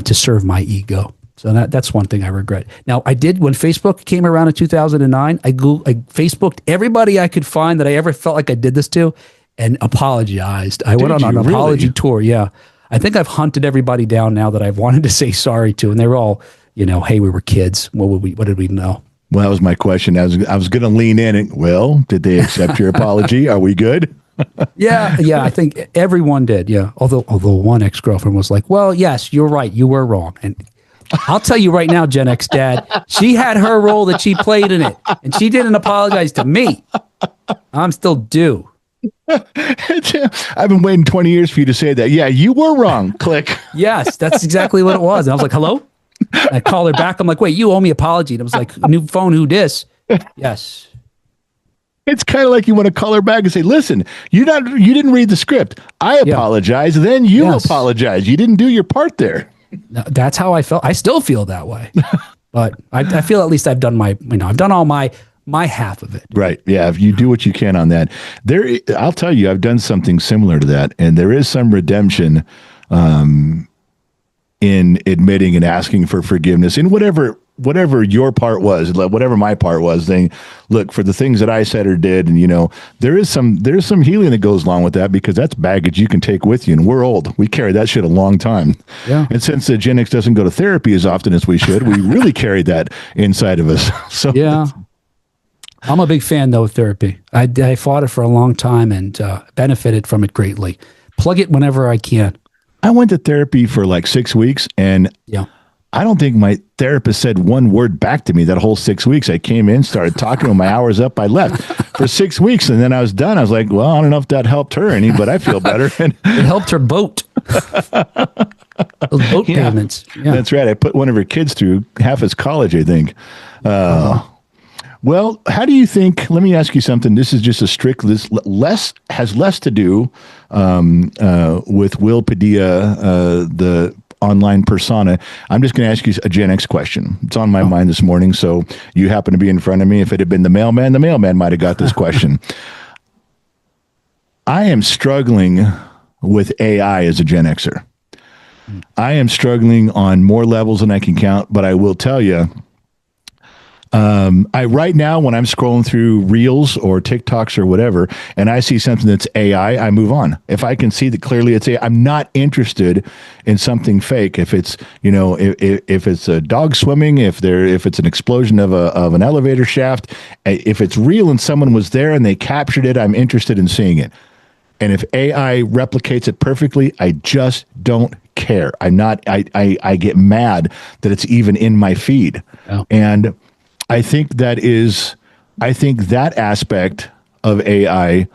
to serve my ego. So that's one thing I regret. Now, I did, when Facebook came around in 2009, I Facebooked everybody I could find that I ever felt like I did this to and apologized. I went on an apology tour. Yeah. I think I've hunted everybody down now that I've wanted to say sorry to. And they were all, hey, we were kids. What did we know? Well, that was my question. I was going to lean in and, well, did they accept your apology? Are we good? Yeah. I think everyone did. Yeah. Although one ex-girlfriend was like, well, yes, you're right. You were wrong. And I'll tell you right now, Gen X Dad, she had her role that she played in it, and she didn't apologize to me. I'm still due. I've been waiting 20 years for you to say that. Yeah, you were wrong. Click. Yes, that's exactly what it was. And I was like, hello? I called her back. I'm like, wait, you owe me an apology. And it was like, new phone, who dis? Yes. It's kind of like you want to call her back and say, listen, you didn't read the script. I apologize. Then you apologize. You didn't do your part there. That's how I felt. I still feel that way, but I feel at least I've done I've done all my half of it. Right. Yeah. If you do what you can on that, I'll tell you, I've done something similar to that, and there is some redemption in admitting and asking for forgiveness in whatever your part was, whatever my part was. Saying, look, for the things that I said or did, and there's some healing that goes along with that, because that's baggage you can take with you. And we're old; we carry that shit a long time. Yeah. And since the Gen X doesn't go to therapy as often as we should, we really carry that inside of us. So yeah. I'm a big fan, though, of therapy. I fought it for a long time and benefited from it greatly. Plug it whenever I can. I went to therapy for like 6 weeks, and yeah, I don't think my therapist said one word back to me that whole 6 weeks. I came in, started talking, when my hour's up, I left for 6 weeks, and then I was done. I was like, well, I don't know if that helped her any, but I feel better. And it helped her boat. Those boat payments. Yeah. That's right. I put one of her kids through half his college, I think. Well, how do you think? Let me ask you something. This is just a strict has less to do with Will Padillia, the online persona. I'm just going to ask you a Gen X question. It's on my mind this morning, so you happen to be in front of me. If it had been the mailman might have got this question. I am struggling with AI as a Gen Xer. I am struggling on more levels than I can count, but I will tell you, right now, when I'm scrolling through Reels or TikToks or whatever, and I see something that's AI, I move on. If I can see that clearly it's AI, I'm not interested in something fake. If it's, if it's a dog swimming, if it's an explosion of an elevator shaft, if it's real and someone was there and they captured it, I'm interested in seeing it. And if AI replicates it perfectly, I just don't care. I get mad that it's even in my feed. Oh. And I think that aspect of AI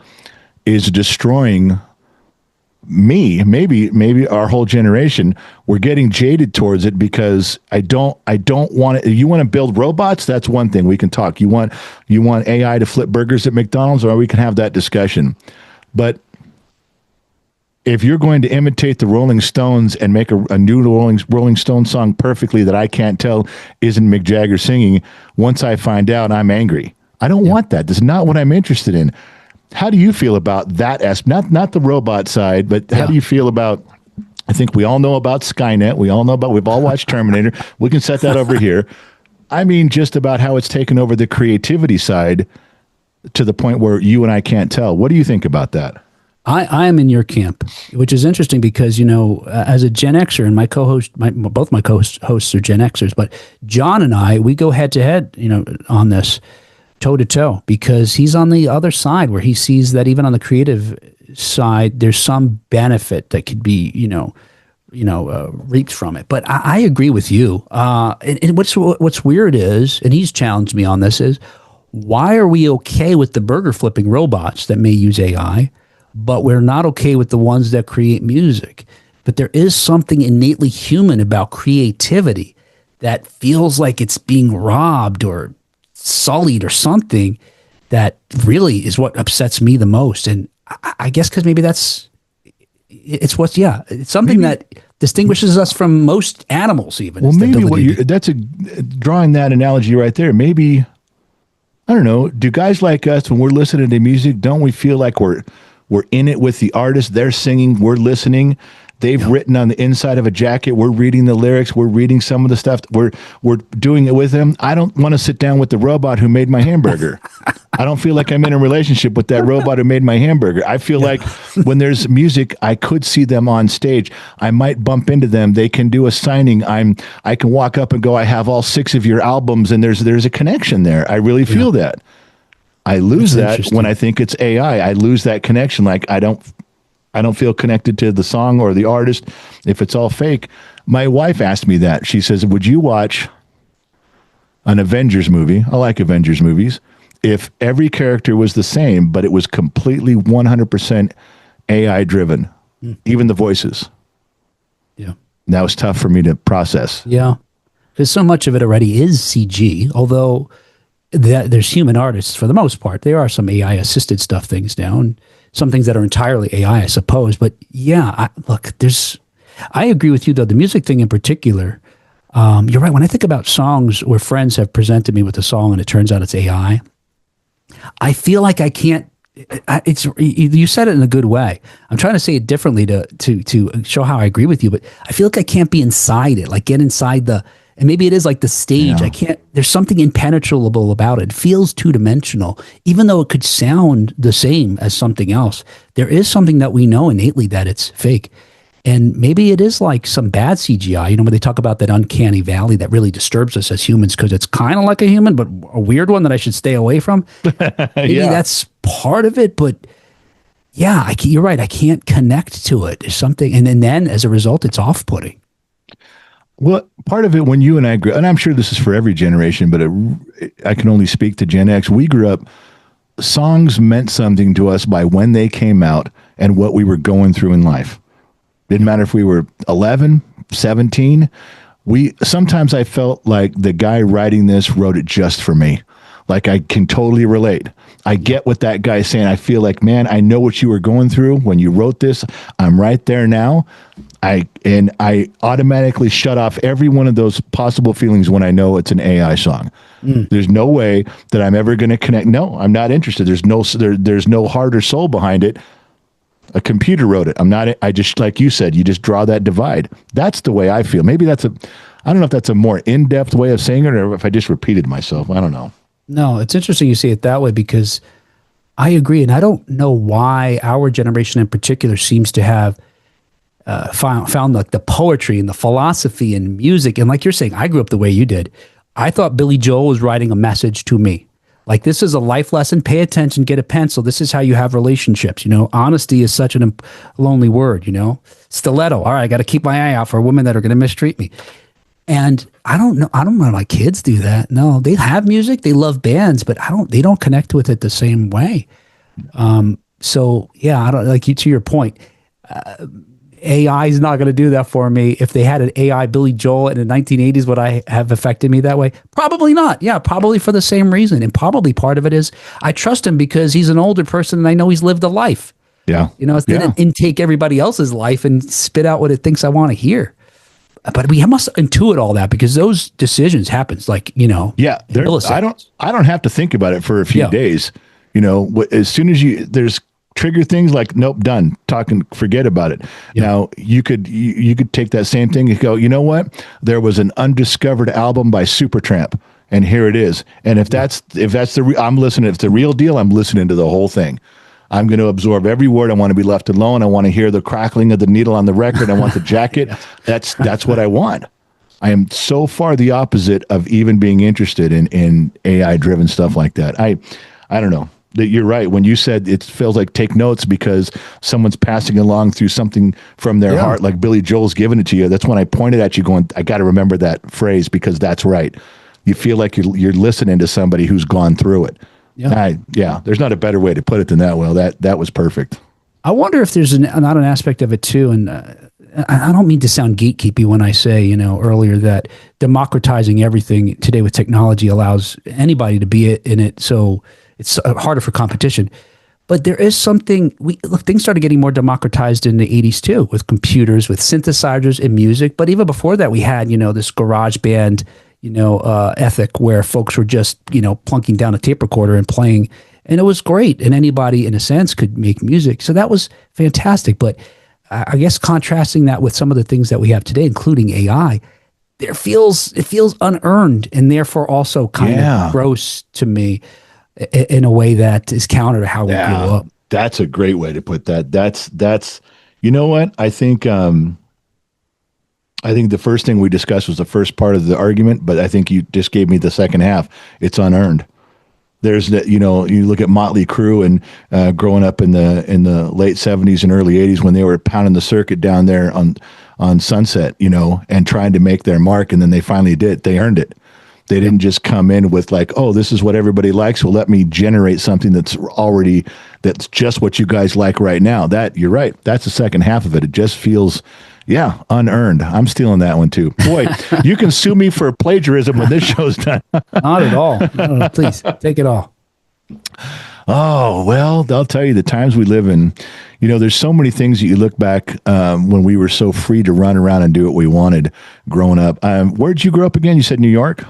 is destroying me, maybe our whole generation. We're getting jaded towards it because I don't want it. You want to build robots? That's one thing we can talk. You want AI to flip burgers at McDonald's, or we can have that discussion. But if you're going to imitate the Rolling Stones and make a new Rolling Stones song perfectly that I can't tell isn't Mick Jagger singing, once I find out, I'm angry. I don't want that. That's not what I'm interested in. How do you feel about that aspect? Not the robot side, but how do you feel about, I think we all know about Skynet. We've all watched Terminator. We can set that over here. I mean, just about how it's taken over the creativity side to the point where you and I can't tell. What do you think about that? I am in your camp, which is interesting because, as a Gen Xer, and both my co-hosts are Gen Xers, but John and I, we go head to head, on this, toe to toe, because he's on the other side where he sees that even on the creative side, there's some benefit that could be, reaped from it. But I agree with you. And what's weird is, and he's challenged me on this, is why are we okay with the burger flipping robots that may use AI, but we're not okay with the ones that create music? But there is something innately human about creativity that feels like it's being robbed or sullied or something that really is what upsets me the most. And I guess because maybe it's something that distinguishes us from most animals even. Well, maybe drawing that analogy right there, maybe, I don't know, do guys like us, when we're listening to music, don't we feel like we're in it with the artist? They're singing, we're listening. They've written on the inside of a jacket. We're reading the lyrics. We're reading some of the stuff. We're doing it with them. I don't want to sit down with the robot who made my hamburger. I don't feel like I'm in a relationship with that robot who made my hamburger. I feel like when there's music, I could see them on stage. I might bump into them. They can do a signing. I can walk up and go, I have all 6 of your albums, and there's a connection there. I really feel that. I lose that when I think it's AI. I lose that connection. Like I don't feel connected to the song or the artist if it's all fake. My wife asked me that. She says, would you watch an Avengers movie? I like Avengers movies. If every character was the same, but it was completely 100% AI driven, even the voices. Yeah. That was tough for me to process. Yeah. Because so much of it already is CG, although there's human artists for the most part. There are some AI assisted things now, and some things that are entirely AI, I suppose. But yeah, look, I agree with you, though. The music thing in particular, you're right. When I think about songs where friends have presented me with a song and it turns out it's AI, I feel like I can't. It's you said it in a good way. I'm trying to say it differently to show how I agree with you, but I feel like I can't be inside it, like get inside the. And maybe it is like the stage. Yeah. I can't. There's something impenetrable about it. It feels two dimensional, even though it could sound the same as something else. There is something that we know innately that it's fake. And maybe it is like some bad CGI, when they talk about that uncanny valley that really disturbs us as humans because it's kind of like a human, but a weird one that I should stay away from. Maybe that's part of it, but yeah, you're right. I can't connect to it. There's something, and then as a result, it's off-putting. Well, part of it when you and I grew, and I'm sure this is for every generation, but I can only speak to Gen X. We grew up, songs meant something to us by when they came out and what we were going through in life. Didn't matter if we were 11, 17. Sometimes I felt like the guy writing this wrote it just for me. Like I can totally relate. I get what that guy's saying. I feel like, man, I know what you were going through when you wrote this. I'm right there now. I automatically shut off every one of those possible feelings when I know it's an AI song. There's no way that I'm ever going to connect. No, I'm not interested. There's no heart or soul behind it. A computer wrote it. I just, like you said, you just draw that divide. That's the way I feel. Maybe I don't know if that's a more in-depth way of saying it or if I just repeated myself. I don't know. No, it's interesting you say it that way because I agree. And I don't know why our generation in particular seems to have found like the poetry and the philosophy and music. And like you're saying, I grew up the way you did. I thought Billy Joel was writing a message to me. Like, this is a life lesson. Pay attention, get a pencil. This is how you have relationships. Honesty is such a lonely word, Stiletto. All right, I got to keep my eye out for women that are going to mistreat me. And I don't know my kids do that. No, they have music. They love bands, but they don't connect with it the same way. So yeah, I don't like you, to your point. AI is not going to do that for me. If they had an AI Billy Joel in the 1980s, would I have affected me that way? Probably not. Yeah, probably for the same reason. And probably part of it is I trust him because he's an older person and I know he's lived a life. Yeah. It didn't intake everybody else's life and spit out what it thinks I want to hear. But we must intuit all that because those decisions happens Yeah. I don't have to think about it for a few days. As soon as there's trigger things like, nope, done talking, forget about it. Yeah. Now you could take that same thing and go, you know what? There was an undiscovered album by Supertramp and here it is. And if I'm listening, if it's the real deal, I'm listening to the whole thing. I'm going to absorb every word. I want to be left alone. I want to hear the crackling of the needle on the record. I want the jacket. That's what I want. I am so far the opposite of even being interested in AI driven stuff like that. I don't know. That you're right. When you said it feels like take notes because someone's passing along through something from their heart, like Billy Joel's giving it to you. That's when I pointed at you going, I got to remember that phrase because that's right. You feel like you're listening to somebody who's gone through it. Yeah. There's not a better way to put it than that. Well, that was perfect. I wonder if there's not an aspect of it too. And I don't mean to sound gatekeepy when I say, earlier that democratizing everything today with technology allows anybody to be in it. So it's harder for competition. But there is something, things started getting more democratized in the 80s too, with computers, with synthesizers and music. But even before that, we had, this garage band, ethic where folks were just, plunking down a tape recorder and playing. And it was great. And anybody, in a sense, could make music. So that was fantastic. But I guess contrasting that with some of the things that we have today, including AI, it feels unearned and therefore also kind of gross to me. In a way that is counter to how we grew up. That's a great way to put that. That's you know what? I think the first thing we discussed was the first part of the argument, but I think you just gave me the second half. It's unearned. There's that, you look at Motley Crue and growing up in the late 70s and early 80s when they were pounding the circuit down there on Sunset, and trying to make their mark, and then they finally did. They earned it. They didn't just come in with like, oh, this is what everybody likes. Well, let me generate something that's just what you guys like right now. That you're right. That's the second half of it. It just feels, unearned. I'm stealing that one too. Boy, you can sue me for plagiarism when this show's done. Not at all. No, please take it all. Oh, well, I'll tell you the times we live in. There's so many things that you look back when we were so free to run around and do what we wanted growing up. Where'd you grow up again? You said New York?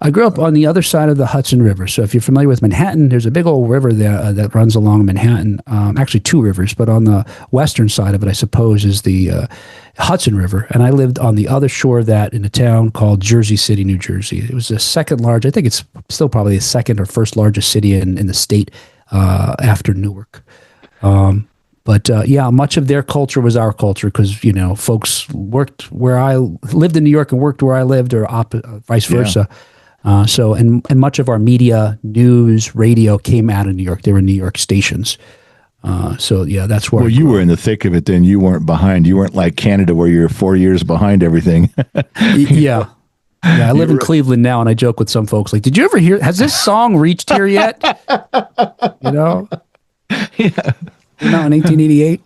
I grew up on the other side of the Hudson River. So if you're familiar with Manhattan, there's a big old river there that runs along Manhattan. Actually, two rivers, but on the western side of it, I suppose, is the Hudson River. And I lived on the other shore of that in a town called Jersey City, New Jersey. It was the second largest. I think it's still probably the second or first largest city in the state after Newark. But much of their culture was our culture because, folks lived in New York and worked where I lived or vice versa. And much of our media, news, radio came out of New York. They were New York stations. That's where. Well, you were in the thick of it then. You weren't behind. You weren't like Canada where you're 4 years behind everything. Yeah. Yeah, I live in Cleveland now, and I joke with some folks like, "Did you ever hear? Has this song reached here yet?" Yeah. In 1888.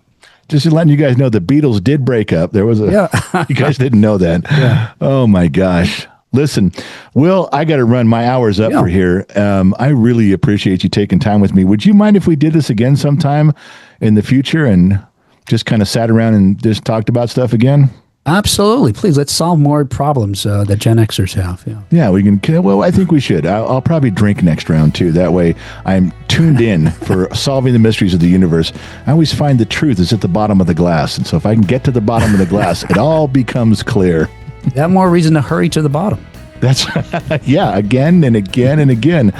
Just letting you guys know, the Beatles did break up. There was you guys didn't know that. Yeah. Oh my gosh. Listen, Will, I got to run. My hour's up for here. I really appreciate you taking time with me. Would you mind if we did this again sometime in the future and just kind of sat around and just talked about stuff again? Absolutely. Please, let's solve more problems that Gen Xers have. Yeah, we can. Well, I think we should. I'll probably drink next round, too. That way I'm tuned in for solving the mysteries of the universe. I always find the truth is at the bottom of the glass. And so if I can get to the bottom of the glass, it all becomes clear. You have more reason to hurry to the bottom. That's again and again and again.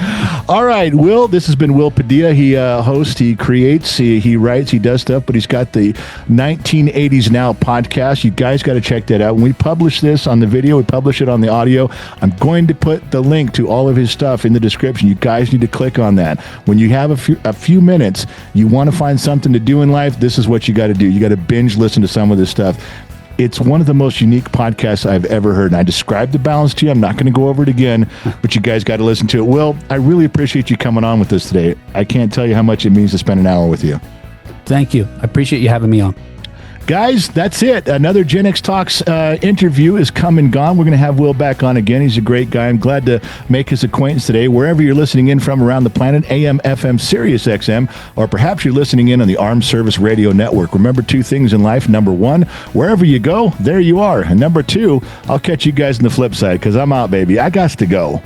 All right, Will, this has been Will Padillia. He hosts, he creates, he writes, he does stuff, but he's got the 1980s Now podcast. You guys got to check that out. When we publish this on the video, we publish it on the audio. I'm going to put the link to all of his stuff in the description. You guys need to click on that. When you have a few minutes, you want to find something to do in life, this is what you got to do. You got to binge listen to some of this stuff. It's one of the most unique podcasts I've ever heard. And I described the balance to you. I'm not going to go over it again, but you guys got to listen to it. Will, I really appreciate you coming on with us today. I can't tell you how much it means to spend an hour with you. Thank you. I appreciate you having me on. Guys, that's it. Another Gen X Talks interview is come and gone. We're going to have Will back on again. He's a great guy. I'm glad to make his acquaintance today. Wherever you're listening in from around the planet, AM, FM, Sirius XM, or perhaps you're listening in on the Armed Service Radio Network. Remember two things in life. Number one, wherever you go, there you are. And number two, I'll catch you guys on the flip side because I'm out, baby. I got to go.